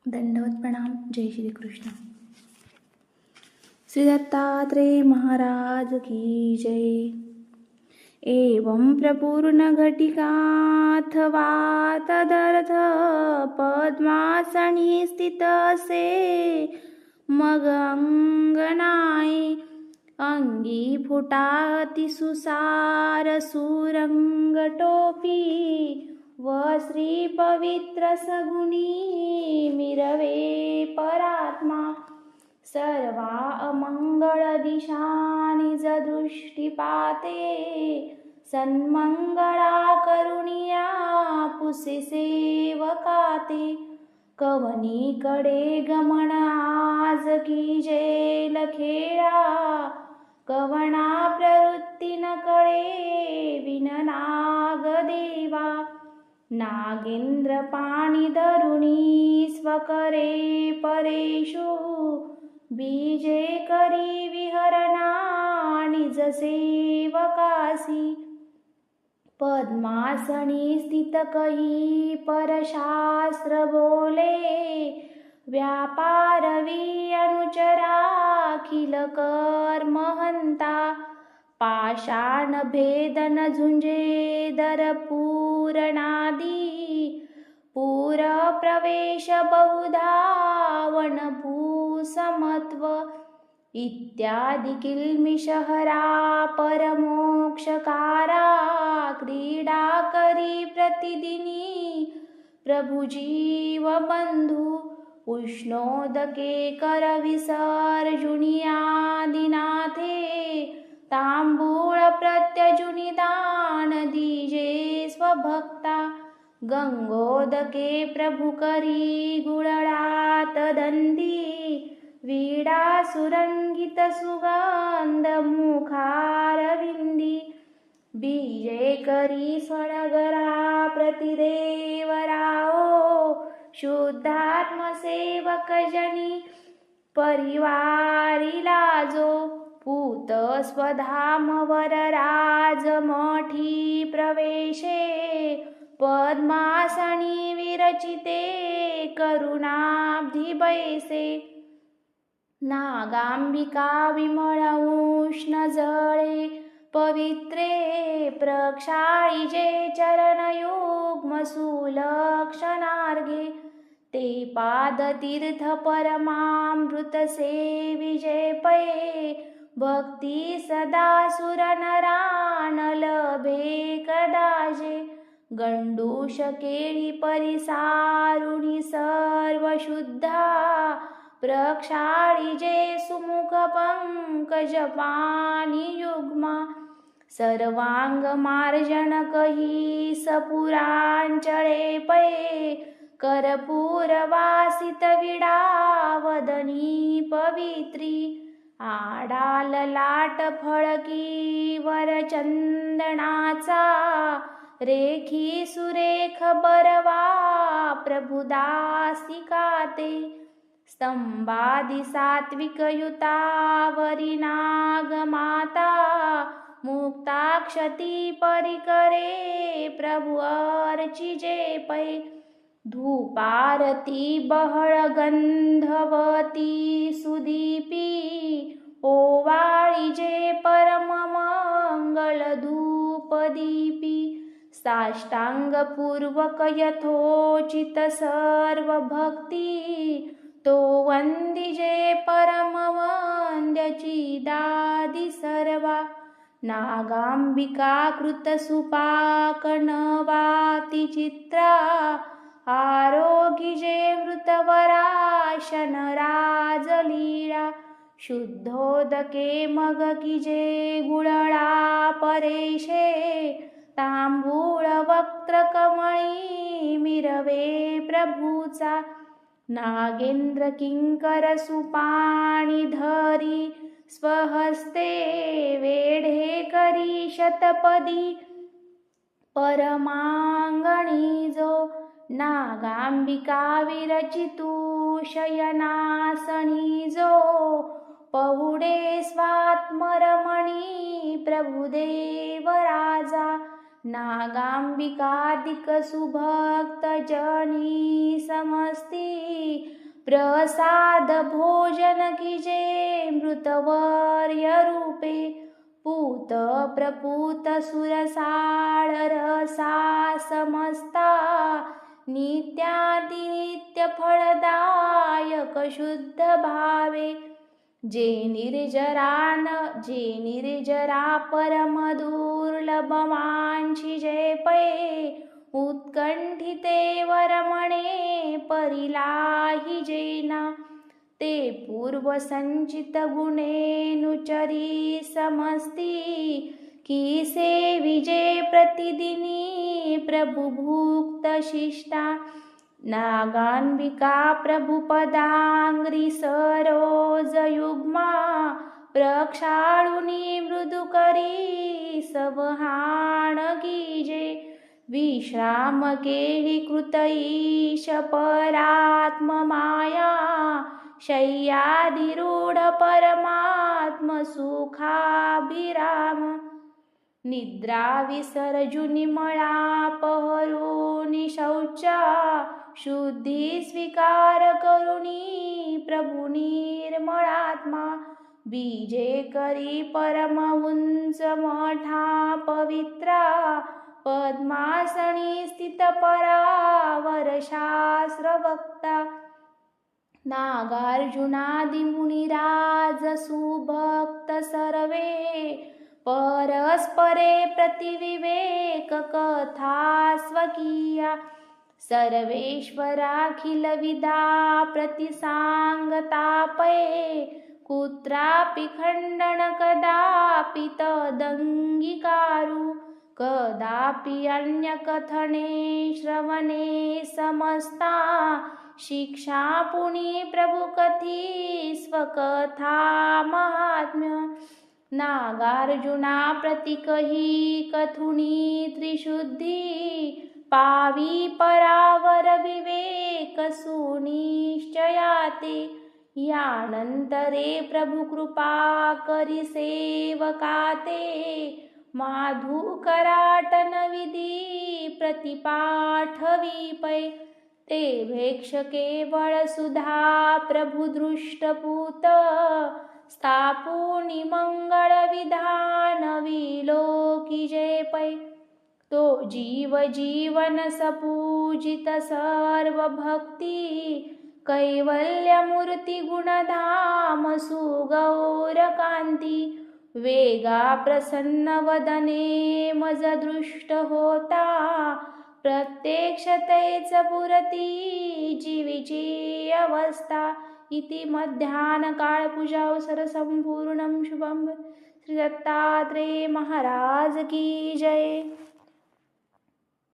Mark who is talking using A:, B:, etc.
A: दंडवत प्रणाम. जय श्री कृष्ण. श्री दत्तात्रेय महाराज की जय. एवं प्रपूर्ण घटिकाथवा तदर्थ पद्मासनी स्थितसे मग अंगनाय अंगी फुटाति सुसार सुरंगटोपी व श्री पवित्र सगुणी मिरवे परात्मा सर्वा अमंगळ दिशा निज दृष्टीपाते सन्मंगळा करुणिया पुसे सेवकाते कवनीकडे गमन आज की जेल खेळा कवना प्रवृत्ती न कळे विन नागदेवा नागेंद्र पाणी धरुणी स्वकरे परेषु बीजे करी विहरणा निज सेवकासी पद्मासनी स्थित कही परशास्त्र बोले व्यापारवी अनुचराखिल कर्म हंता पाषाण भेदन झुंजे दर पूरणादी पूर प्रवेश बहुधा भूसमत्व इत्यादि किल्मिषहरा परमोक्षकारा क्रीडा करी प्रतिदिनी प्रभु जीव बंधू उष्णोदके कर विसर्जुनिया दिनाथे तांबूळ प्रत्यजुनि दान दीजे स्वभक्ता गंगोदके प्रभु करी गुळळात दंती वीडा सुरंगित सुगंध मुखारविंदी बीजे करी स्वनगरा प्रतिदेवराओ शुद्धात्म सेवक जनी परिवारी लाजो पूत स्वधाम वर राजमठी प्रवेशे पद्मासनी विरचिते करुणाब्धी बैसे नागांबिका विमळ उष्ण जळे पवित्रे प्रक्षाळिजे चरणयुग्म सुलक्षणार्घे ते पादतीर्थ परमामृत सेविजे पये भक्ती सदा सुरनरान लभे कदाजे गंडूश केळी परिसारुणी सर्व शुद्धा प्रक्षाळिजे सुमुख पंकज पाणी युग्मा सर्वांग मार्जन कही सपुरांचळे पये कर्पूर वासित विडा वदनी पवित्री आडाल लाट फळकी वर चंदनाचा रेखी सुरेख बरवा प्रभुदासिकाते स्तंभादि सात्विक युतावरी नागमाता मुक्ताक्षती परिकरे प्रभु अर्चिजे पै धूपारती बहळ गंधवती सुदीपी ओवाळिजे परम मंगल धूपदीपी साष्टांग पूर्वक यथोचित सर्व भक्ती तो वंदिजे परम वंद्याची दादी सर्वा नागांबिका कृत सुपाकनवाती चित्रा आरोगिजे वृतवराशन राजलीळा शुद्धोदके मग किजे गुळळा परेशे तांबूळ वक्त्र कमळी मिरवे प्रभूचा नागेंद्र किंकर सुपाणी धरी स्वहस्ते वेढे करी शतपदी परमांगणी जो नागांबिका विरचितू शयनासनी जो पहुडे स्वात्मरमणी प्रभुदेव राजा नागाम्बिकादिक सुभक्त जनी समस्ती प्रसाद भोजन कीजे मृतवर्य रूपे पूत प्रपूत सुरसाळ रसा समस्ता नित्यादि नित्य फळदायक शुद्ध भावे जे निर्जरा परम दुर्लभ वांछी जे पै उत्कंठिते वरमणे परिलाही जेना ते पूर्व संचित गुणेनुचरी समस्ती की से विजय प्रतिदिनी प्रभु भुक्त शिष्टा नागांबिका प्रभुपदांग्री सरोज युग्मा प्रक्षाळुनी मृदु करी सवहाण गीजे विश्राम केळी कृत ईश परात्म माया शय्याधिरूढ परमात्म सुखाभिराम निद्रा विसर्जुनी मळा पहरुनी शौचा शुद्धी स्वीकार करुणी प्रभु निर्मळात्मा बीजे करी परम उंच मठा पवित्रा पद्मासनी स्थित परावर शास्त्र वक्ता नागार्जुनादि मुनिराज सुभक्त सर्वे परस्परे प्रतिविवेक कथा स्वकीया सर्वेश्वराखिल विदा प्रतिसांगतापये कुत्रापि खंडन कदापि तदंगीकारु कदापि अन्यकथने श्रवणे समस्ता शिक्षा पुनि प्रभु कथी स्वकथा महात्म्य नागार्जुना प्रतिकही कथुनी त्रिशुद्धी पावी परावर विवेक सुनिश्चयाते यानंतरे प्रभु कृपा करी सेवकाते माधु कराटन विधी प्रतिपाठवी पै ते भेक्ष केवळ सुधा प्रभु दृष्टपूत स्थापुनी मंगळ विधान विलोकी जे पै तो जीव जीवन सपूजित सर्व भक्ती कैवल्य मूर्ती गुणधाम सुगौर कांती वेगा प्रसन्न वदने मज दृष्ट होता प्रत्यक्षतेच पुरती जीवीची अवस्था इति मध्याह्न काळ पूजावसर संपूर्णं शुभम श्री दत्तात्रेय महाराज की जय।